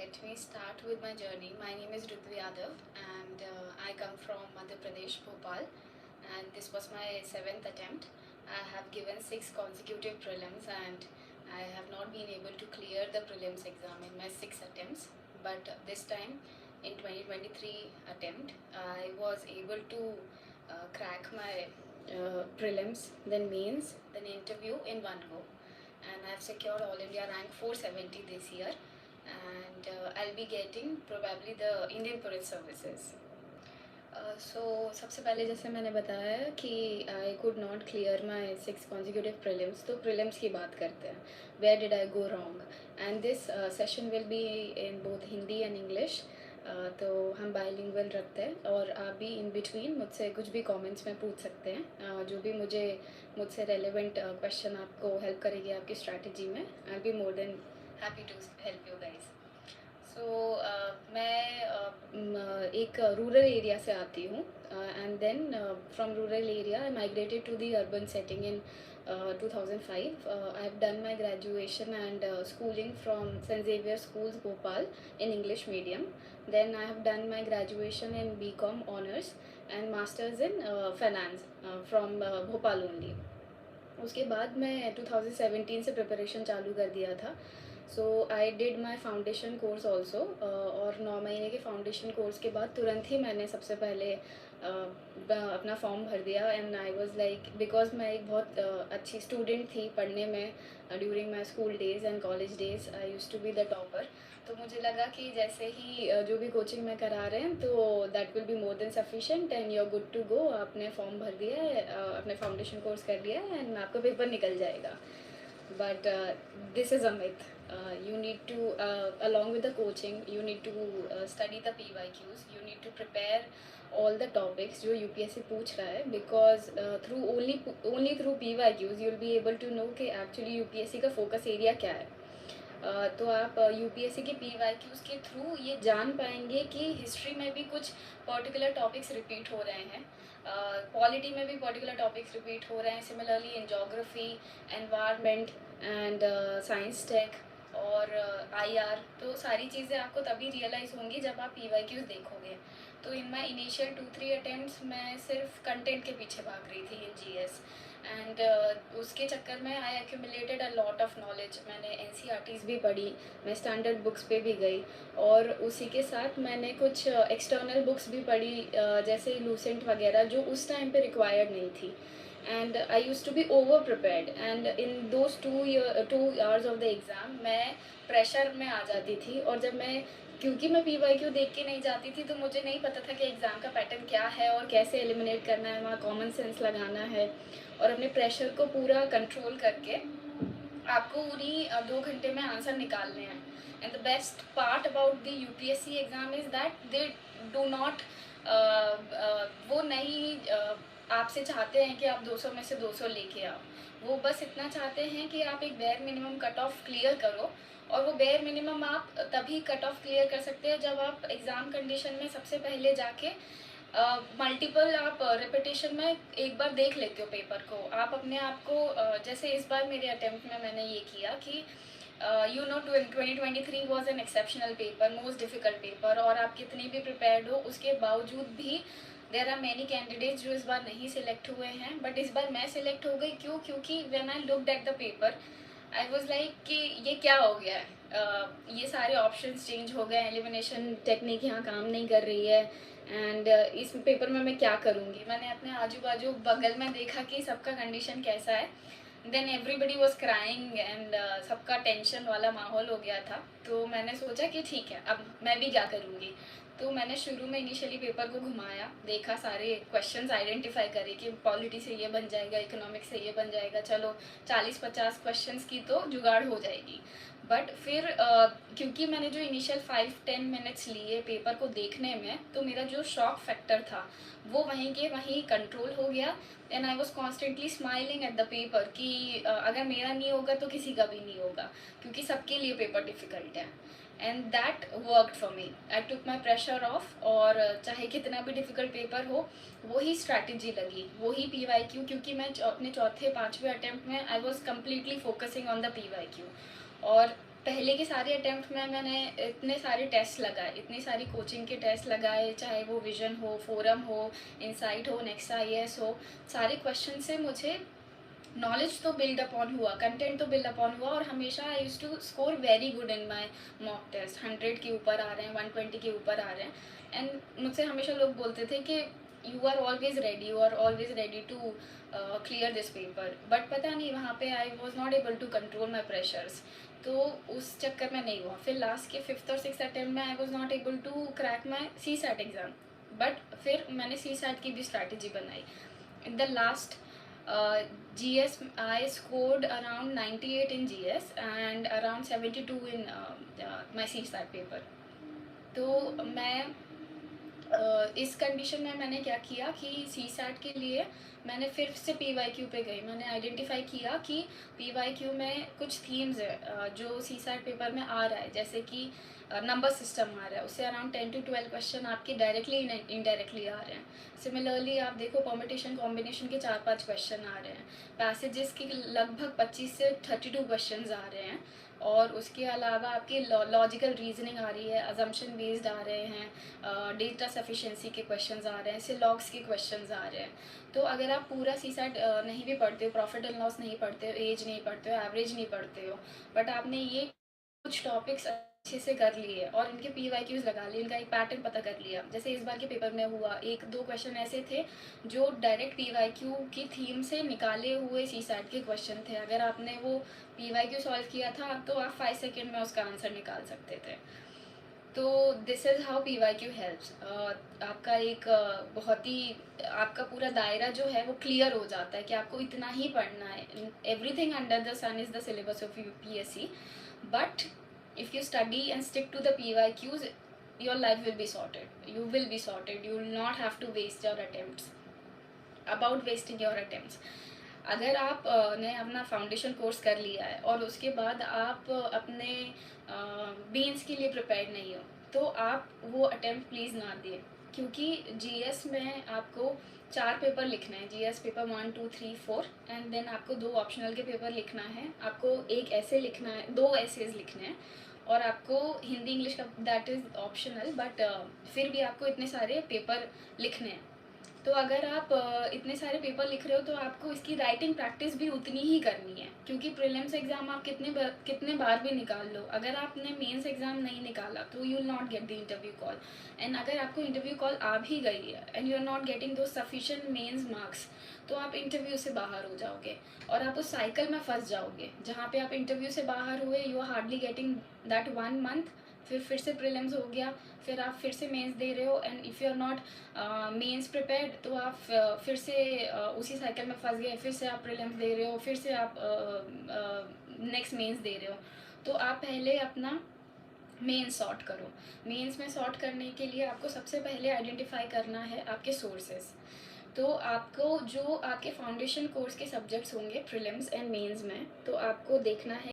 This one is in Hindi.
let me start with my journey. My name is Ritu Yadav and I come from Madhya Pradesh, Bhopal, and this was my seventh attempt. I have given 6 consecutive prelims and I have not been able to clear the prelims exam in my 6 attempts. But this time, in 2023 attempt, I was able to crack my prelims, then mains, then interview in one go. And I've secured All India rank 470 this year, and I'll be getting probably the Indian Police Services. So सबसे पहले जैसे मैंने बताया कि I could not clear my 6 consecutive prelims, तो प्रीलिम्स की बात करते हैं. Where did I go wrong, and this session will be in both Hindi and English. तो हम बाइलिंगुअल रखते हैं और आप भी इन बिटवीन मुझसे कुछ भी कमेंट्स में पूछ सकते हैं. जो भी मुझसे रेलेवेंट क्वेश्चन आपको हेल्प करेगी आपकी स्ट्रैटेजी में, I be more than happy to help you guys. So मैं एक रूरल एरिया से आती हूँ, and then from rural area I migrated to the urban setting in 2005. I have done my graduation and schooling from St. Xavier Schools, Bhopal, in English medium. Then I have done my graduation in BCom honors and masters in finance from Bhopal only. उसके बाद मैं 2017 से प्रिपरेशन चालू कर दिया था. So I did my foundation course also, और 9 महीने के फाउंडेशन कोर्स के बाद तुरंत ही मैंने सबसे पहले अपना फॉर्म भर दिया. And I was like, because मैं एक बहुत अच्छी स्टूडेंट थी पढ़ने में during my school days and college days. I used to be the topper. तो मुझे लगा कि जैसे ही जो भी कोचिंग में करा रहे हैं तो that will be more than sufficient and you are good to go. आपने फॉर्म भर दिया है, अपने फाउंडेशन कोर्स कर लिया है एंड आपका पेपर निकल जाएगा. But this is a myth. You need to, along with the coaching, you need to study the PYQs. You need to prepare all the topics जो UPSC पूछ रहा है, because through only through PYQs you'll be able to know कि actually UPSC का focus area क्या है. तो आप UPSC के PYQs के थ्रू ये जान पाएंगे कि हिस्ट्री में भी कुछ पर्टिकुलर टॉपिक्स रिपीट हो रहे हैं, पॉलिटी में भी पर्टिकुलर टॉपिक्स रिपीट हो रहे हैं, similarly in geography, environment and science tech और IR. तो सारी चीज़ें आपको तभी रियलाइज़ होंगी जब आप PYQs देखोगे. तो इन माई इनिशियल 2-3 अटैम्प्ट्स मैं सिर्फ कंटेंट के पीछे भाग रही थी इन GS, एंड उसके चक्कर में I accumulated a lot of knowledge. मैंने NCERTs भी पढ़ी, मैं स्टैंडर्ड बुक्स पे भी गई, और उसी के साथ मैंने कुछ एक्सटर्नल बुक्स भी पढ़ी, जैसे लूसेंट वगैरह, जो उस टाइम पे रिक्वायर्ड नहीं थी. And I used to be over prepared, and in those 2 hours of the exam मैं प्रेशर में आ जाती थी. और जब मैं, क्योंकि मैं PYQ देख के नहीं जाती थी, तो मुझे नहीं पता था कि एग्ज़ाम का पैटर्न क्या है और कैसे एलिमिनेट करना है, वहाँ कॉमन सेंस लगाना है और अपने प्रेशर को पूरा कंट्रोल करके आपको उन्हीं 2 घंटे में आंसर निकालने हैं. And the best part about the UPSC exam is that they do not, वो नहीं आपसे चाहते हैं कि आप 200 में से 200 लेके आओ. वो बस इतना चाहते हैं कि आप एक bare minimum cut off clear करो, और वो बेयर मिनिमम आप तभी कट ऑफ क्लियर कर सकते हैं जब आप एग्ज़ाम कंडीशन में सबसे पहले जाके मल्टीपल आप रिपीटेशन में एक बार देख लेते हो पेपर को. आप अपने आप को जैसे इस बार मेरे अटेम्प्ट में मैंने ये किया कि 2023 was an exceptional paper, most difficult paper, और आप कितनी भी प्रिपेयर्ड हो उसके बावजूद भी देर आर मैनी कैंडिडेट्स जो इस बार नहीं सिलेक्ट हुए हैं. बट इस बार मैं सिलेक्ट हो गई. क्यों? क्योंकि when I looked at the paper I was like कि ये क्या हो गया है, ये सारे ऑप्शंस चेंज हो गए, एलिमिनेशन टेक्निक यहाँ काम नहीं कर रही है, एंड इस पेपर में मैं क्या करूँगी. मैंने अपने आजू बाजू बगल में देखा कि सबका कंडीशन कैसा है. Then everybody was crying and सबका टेंशन वाला माहौल हो गया था. तो मैंने सोचा कि ठीक है, अब मैं भी क्या करूँगी. तो मैंने शुरू में इनिशियली पेपर को घुमाया, देखा, सारे क्वेश्चंस आइडेंटिफाई करे कि पॉलिटी से ये बन जाएगा, इकोनॉमिक्स से ये बन जाएगा, चलो 40-50 क्वेश्चंस की तो जुगाड़ हो जाएगी. बट फिर क्योंकि मैंने जो इनिशियल 5-10 मिनट्स लिए पेपर को देखने में, तो मेरा जो शॉक फैक्टर था वो वहीं के वहीं कंट्रोल हो गया. And I was constantly smiling at the paper कि अगर मेरा नहीं होगा तो किसी का भी नहीं होगा, क्योंकि सबके लिए पेपर डिफ़िकल्ट है. And that worked for me. I took my pressure of, और चाहे कितना भी डिफ़िकल्ट पेपर हो, वही स्ट्रैटेजी लगी, वही PYQ. क्योंकि मैं अपने 4थे 5वें अटैम्प्ट में I was completely focusing on the PYQ, और पहले के सारे अटेम्प्ट में मैंने इतने सारे टेस्ट लगाए, इतनी सारी कोचिंग के टेस्ट लगाए, चाहे वो विजन हो, फोरम हो, इनसाइट हो, नेक्स्ट आईएएस हो, सारे क्वेश्चन से मुझे नॉलेज तो बिल्ड अपॉन हुआ, कंटेंट तो बिल्ड अपॉन हुआ, और हमेशा I use to score very good in my mock test. 100 के ऊपर आ रहे हैं, 120 के ऊपर आ रहे हैं, एंड मुझसे हमेशा लोग बोलते थे कि you are always ready to clear this paper, but पता नहीं वहाँ पे I was not able to control my pressures, तो उस चक्कर में नहीं हुआ। फिर लास्ट के 5th और 6th अटेम्प्ट में I was not able to crack my CSAT exam, but फिर मैंने सी सैट की भी स्ट्रैटेजी बनाई। In the last GS I scored around 98 in GS and around 72 in my CSAT paper. तो मैं इस कंडीशन में मैंने क्या किया कि सी सैट के लिए मैंने फिर से PYQ पे गई। मैंने आइडेंटिफाई किया कि PYQ में कुछ थीम्स है जो सी सैट पेपर में आ रहा है, जैसे कि नंबर सिस्टम आ रहा है, उससे अराउंड 10 to 12 क्वेश्चन आपके डायरेक्टली इनडायरेक्टली आ रहे हैं। सिमिलरली आप देखो परमिटेशन कॉम्बिनेशन के 4-5 क्वेश्चन आ रहे हैं, पैसेजेस के लगभग 25 से 32 क्वेश्चन आ रहे हैं, और उसके अलावा आपकी लॉजिकल रीजनिंग आ रही है, अजम्पशन बेस्ड आ रहे हैं, डेटा सफिशिएंसी के क्वेश्चंस आ रहे हैं, सिलॉग्स के क्वेश्चंस आ रहे हैं। तो अगर आप पूरा सी सैट नहीं भी पढ़ते हो, प्रॉफिट एंड लॉस नहीं पढ़ते हो, एज नहीं पढ़ते हो, एवरेज नहीं पढ़ते हो, बट आपने ये कुछ टॉपिक्स अच्छे से कर लिए और इनके PYQs लगा लिए, इनका एक पैटर्न पता कर लिया। जैसे इस बार के पेपर में हुआ, 1-2 क्वेश्चन ऐसे थे जो डायरेक्ट PYQ की थीम से निकाले हुए सी सैट के क्वेश्चन थे। अगर आपने वो PYQ सॉल्व किया था तो आप 5 सेकेंड में उसका आंसर निकाल सकते थे। तो this is how PYQ helps. आपका एक बहुत ही आपका पूरा दायरा जो है वो क्लियर हो जाता है कि आपको इतना ही पढ़ना है। Everything under the sun is the syllabus of UPSC, but if you study and stick to the PYQs, your life will be sorted. You will be sorted. You will not have to waste your attempts. About wasting your attempts, अगर आप ने अपना फाउंडेशन कोर्स कर लिया है और उसके बाद आप अपने मेंस के लिए प्रिपेयर्ड नहीं हो, तो आप वो अटेम्प्ट प्लीज़ ना दिए, क्योंकि GS में आपको 4 पेपर लिखना है। GS पेपर 1, 2, 3, 4, एंड देन आपको 2 ऑप्शनल के पेपर लिखना है, आपको एक ऐसे लिखना है, 2 ऐसेज लिखने हैं, और आपको हिंदी इंग्लिश का दैट इज़ ऑप्शनल, बट फिर भी आपको इतने सारे पेपर लिखने हैं। तो अगर आप इतने सारे पेपर लिख रहे हो तो आपको इसकी राइटिंग प्रैक्टिस भी उतनी ही करनी है, क्योंकि प्रीलिम्स एग्ज़ाम आप कितने बार भी निकाल लो, अगर आपने मेंस एग्ज़ाम नहीं निकाला तो you will not get the interview call. And अगर आपको इंटरव्यू कॉल आ भी गई है and you are not getting though sufficient mains marks, तो आप इंटरव्यू से बाहर हो जाओगे और आप उस साइकिल में फंस जाओगे जहाँ पे आप इंटरव्यू से बाहर हुए, you are hardly getting that 1 month, फिर से प्रीलिम्स हो गया, फिर आप फिर से मेंस दे रहे हो, and if you are not mains prepared तो आप फिर से उसी साइकिल में फंस गए, फिर से आप प्रीलिम्स दे रहे हो, फिर से आप नेक्स्ट मेंस दे रहे हो। तो आप पहले अपना मेंस सॉर्ट करो। मेंस में सॉर्ट करने के लिए आपको सबसे पहले आइडेंटिफाई करना है आपके सोर्सेज। तो आपको जो आपके फाउंडेशन कोर्स के सब्जेक्ट्स होंगे प्रीलिम्स एंड मेंस में, तो आपको देखना है